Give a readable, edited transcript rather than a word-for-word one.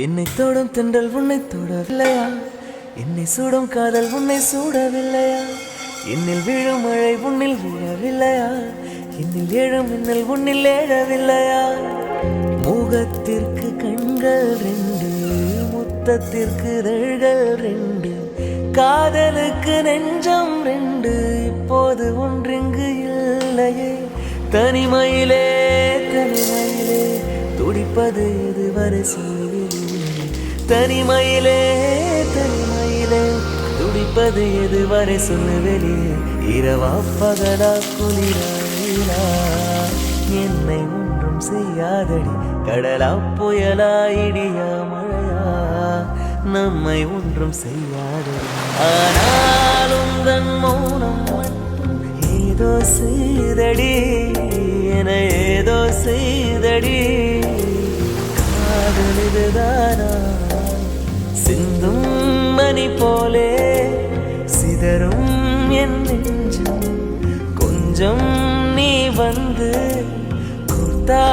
என்னை தொடும் தென்றல் உன்னை தொடவில்லையா? என்னை சூடும் காதல் உன்னை சூடவில்லையா? என்னில் விழும் மழை உன்னில் விழவில்லையா? என்னில் ஏழும் மின்னல் உன்னில் ஏழவில்லையா? முகத்திற்கு கண்கள் ரெண்டு, முத்தத்திற்கு இதழ்கள் ரெண்டு, காதலுக்கு நெஞ்சம் ரெண்டு, இப்போது ஒன்றிங்கு இல்லையே. தனிமையிலே தனிமையிலே துடிப்பது இதுவரை சொல்லிலே. தனிமையிலே தனிமையிலே துடிப்பது எதுவரை சொல்லு வெளியே. இரவா பகலா குளிரா என்னை ஒன்றும் செய்யாதடி. கடலா புயலா இடியா மழையா நம்மை ஒன்றும் செய்யாதடி. ஆனாலும் தன் மௌனம் மட்டும் ஏதோ செய்தடி, என ஏதோ செய்தடி. காதல் இதுதானா? சிந்தும் மணி போலே சிதறும் என் நெஞ்சம். கொஞ்சம் நீ வந்து கொடுத்தா